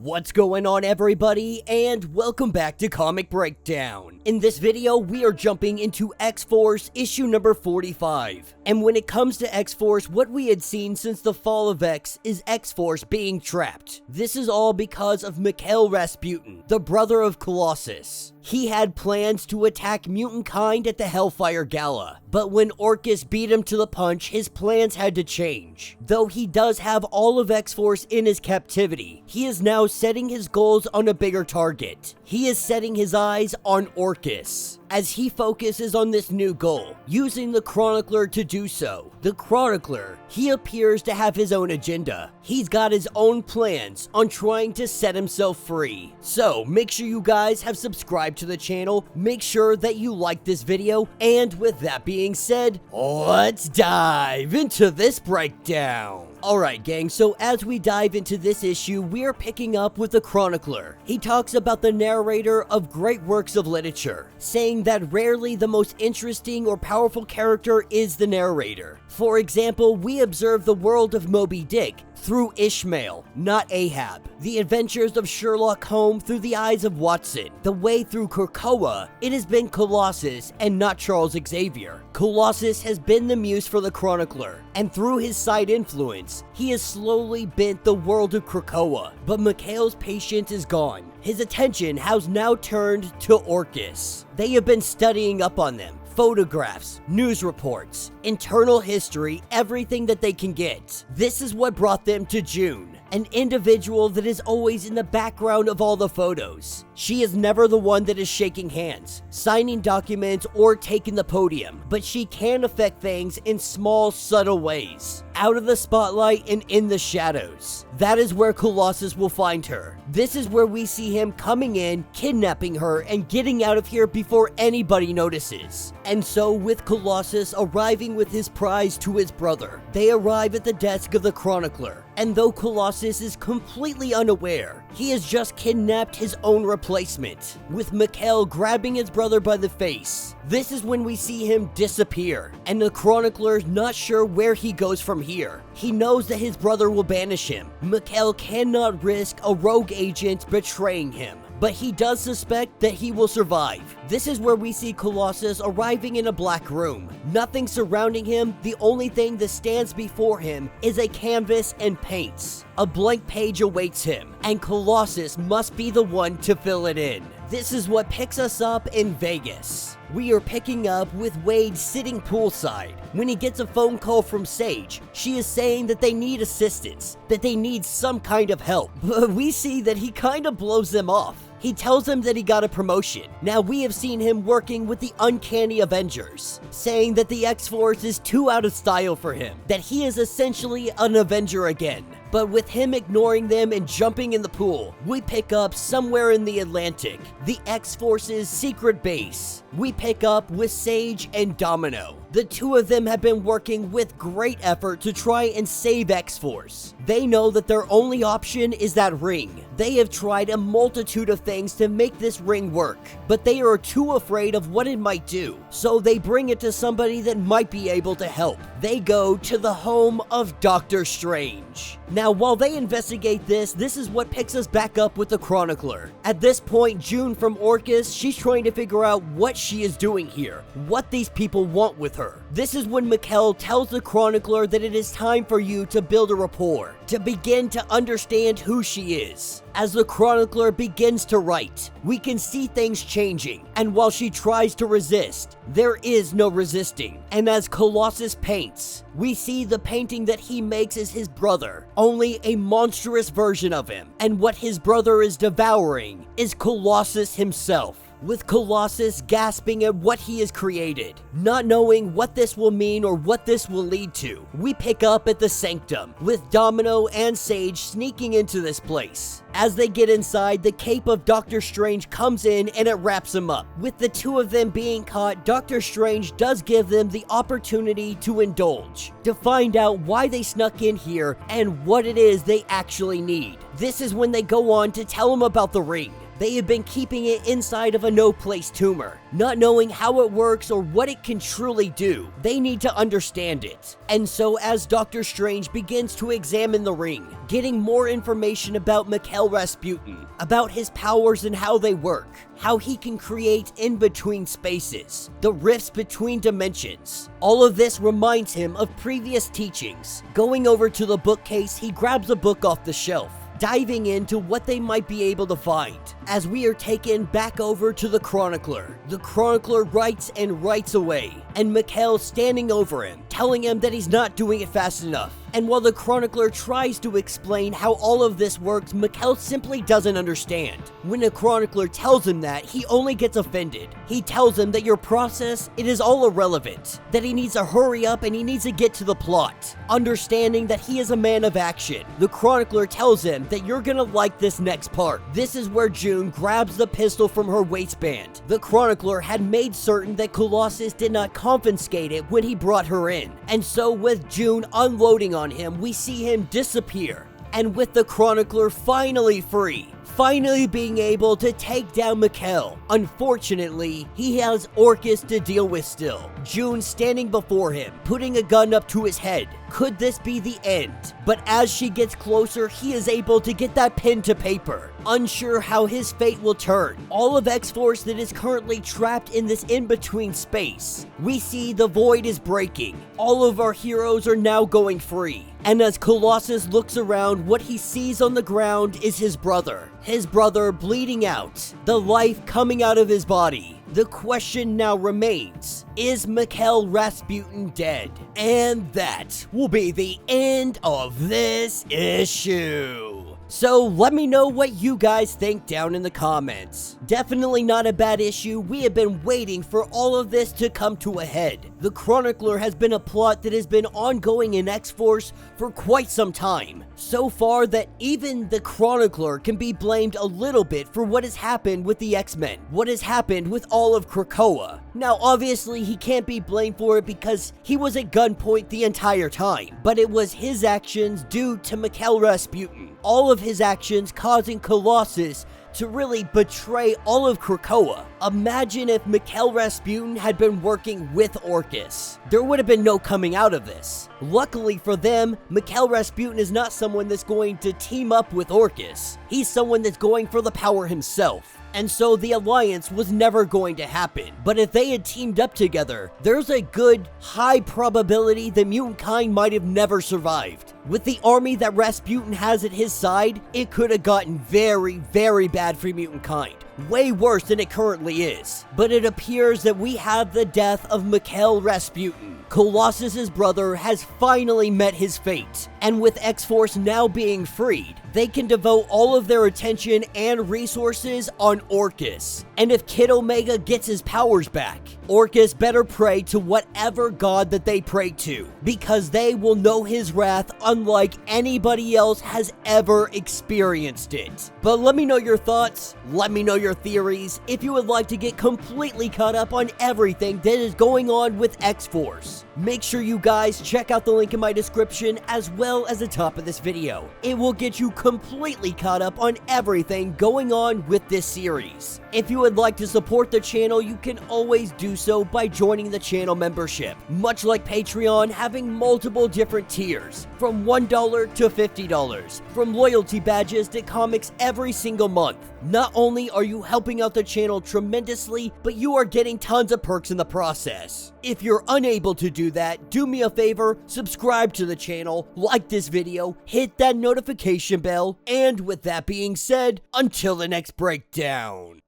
What's going on, everybody, and welcome back to Comic Breakdown. In this video, we are jumping into X-Force issue number 45. And when it comes to X-Force, what we had seen since the fall of X is X-Force being trapped. This is all because of Mikhail, the brother of Colossus. He had plans to attack mutantkind at the Hellfire Gala, but when Orcus beat him to the punch, his plans had to change. Though he does have all of X-Force in his captivity, he is now setting his goals on a bigger target. He is setting his eyes on Orcus, as he focuses on this new goal, using the Chronicler to do so. The Chronicler, he appears to have his own agenda. He's got his own plans on trying to set himself free. So make sure you guys have subscribed to the channel, make sure that you like this video, and with that being said, let's dive into this breakdown. Alright gang, so as we dive into this issue, we are picking up with the Chronicler. He talks about the narrator of great works of literature, saying that rarely the most interesting or powerful character is the narrator. For example, we observe the world of Moby Dick through Ishmael, not Ahab. The adventures of Sherlock Holmes through the eyes of Watson. The way through Krakoa, it has been Colossus and not Charles Xavier. Colossus has been the muse for the Chronicler, and through his side influence, he has slowly bent the world of Krakoa. But Mikhail's patience is gone. His attention has now turned to Orcus. They have been studying up on them. Photographs, news reports, internal history, everything that they can get. This is what brought them to June, an individual that is always in the background of all the photos. She is never the one that is shaking hands, signing documents, or taking the podium, but she can affect things in small, subtle ways, out of the spotlight and in the shadows. That is where Colossus will find her. This is where we see him coming in, kidnapping her, and getting out of here before anybody notices. And so, with Colossus arriving with his prize to his brother, they arrive at the desk of the Chronicler. And though Colossus is completely unaware, he has just kidnapped his own replacement, with Mikhail grabbing his brother by the face. This is when we see him disappear, and the Chronicler's not sure where he goes from here. He knows that his brother will banish him. Mikhail cannot risk a rogue agent betraying him, but he does suspect that he will survive. This is where we see Colossus arriving in a black room. Nothing surrounding him, the only thing that stands before him is a canvas and paints. A blank page awaits him, and Colossus must be the one to fill it in. This is what picks us up in Vegas. We are picking up with Wade sitting poolside when he gets a phone call from Sage. She is saying that they need assistance, that they need some kind of help, but we see that he kind of blows them off. He tells them that he got a promotion. Now we have seen him working with the Uncanny Avengers, saying that the X-Force is too out of style for him, that he is essentially an Avenger again. But with him ignoring them and jumping in the pool, we pick up somewhere in the Atlantic, the X-Force's secret base. We pick up with Sage and Domino. The two of them have been working with great effort to try and save X-Force. They know that their only option is that ring. They have tried a multitude of things to make this ring work, but they are too afraid of what it might do, so they bring it to somebody that might be able to help. They go to the home of Doctor Strange. Now, while they investigate this is what picks us back up with the Chronicler. At this point, June from Orcus, she's trying to figure out what she is doing here, what these people want with her. This is when Mikhail tells the Chronicler that it is time for you to build a rapport, to begin to understand who she is. As the Chronicler begins to write, we can see things changing, and while she tries to resist, there is no resisting. And as Colossus paints, we see the painting that he makes is his brother, only a monstrous version of him, and what his brother is devouring is Colossus himself. With Colossus gasping at what he has created, not knowing what this will mean or what this will lead to. We pick up at the Sanctum, with Domino and Sage sneaking into this place. As they get inside, the cape of Doctor Strange comes in and it wraps him up. With the two of them being caught, Doctor Strange does give them the opportunity to indulge, to find out why they snuck in here and what it is they actually need. This is when they go on to tell him about the ring. They have been keeping it inside of a no-place tumor, not knowing how it works or what it can truly do. They need to understand it. And so as Doctor Strange begins to examine the ring, getting more information about Mikhail Rasputin, about his powers and how they work, how he can create in-between spaces, the rifts between dimensions. All of this reminds him of previous teachings. Going over to the bookcase, he grabs a book off the shelf, diving into what they might be able to find, as we are taken back over to the Chronicler. The Chronicler writes and writes away, and Mikhail standing over him, telling him that he's not doing it fast enough. And while the Chronicler tries to explain how all of this works, Mikhail simply doesn't understand. When the Chronicler tells him that, he only gets offended. He tells him that your process, it is all irrelevant, that he needs to hurry up and he needs to get to the plot. Understanding that he is a man of action, the Chronicler tells him that you're gonna like this next part. This is where June grabs the pistol from her waistband. The Chronicler had made certain that Colossus did not confiscate it when he brought her in. And so with June unloading on him, we see him disappear. And with the Chronicler finally free, finally being able to take down Mikhail. Unfortunately, he has Orcus to deal with still. June standing before him, putting a gun up to his head. Could this be the end? But as she gets closer, he is able to get that pen to paper. Unsure how his fate will turn. All of X-Force that is currently trapped in this in-between space. We see the void is breaking. All of our heroes are now going free. And as Colossus looks around, what he sees on the ground is his brother. His brother bleeding out, the life coming out of his body. The question now remains, is Mikhail Rasputin dead? And that will be the end of this issue. So let me know what you guys think down in the comments. Definitely not a bad issue. We have been waiting for all of this to come to a head. The Chronicler has been a plot that has been ongoing in X-Force for quite some time. So far that even the Chronicler can be blamed a little bit for what has happened with the X-Men, what has happened with all of Krakoa. Now obviously he can't be blamed for it because he was at gunpoint the entire time, but it was his actions due to Mikhail Rasputin. All of his actions causing Colossus to really betray all of Krakoa. Imagine if Mikhail Rasputin had been working with Orcus. There would have been no coming out of this. Luckily for them, Mikhail Rasputin is not someone that's going to team up with Orcus. He's someone that's going for the power himself. And so the alliance was never going to happen. But if they had teamed up together, there's a good, high probability the mutantkind might have never survived. With the army that Rasputin has at his side, it could have gotten very, very bad for mutantkind. Way worse than it currently is. But it appears that we have the death of Mikhail Rasputin. Colossus's brother has finally met his fate. And with X-Force now being freed, they can devote all of their attention and resources on Orcus. And if Kid Omega gets his powers back, Orcus better pray to whatever god that they pray to, because they will know his wrath unlike anybody else has ever experienced it. But let me know your thoughts, let me know your theories, if you would like to get completely caught up on everything that is going on with X-Force. Make sure you guys check out the link in my description as well as the top of this video. It will get you completely caught up on everything going on with this series. If you would like to support the channel, you can always do so by joining the channel membership. Much like Patreon, having multiple different tiers, from $1 to $50, from loyalty badges to comics every single month. Not only are you helping out the channel tremendously, but you are getting tons of perks in the process. If you're unable to do that, do me a favor, subscribe to the channel, like this video, hit that notification bell, and with that being said, until the next breakdown.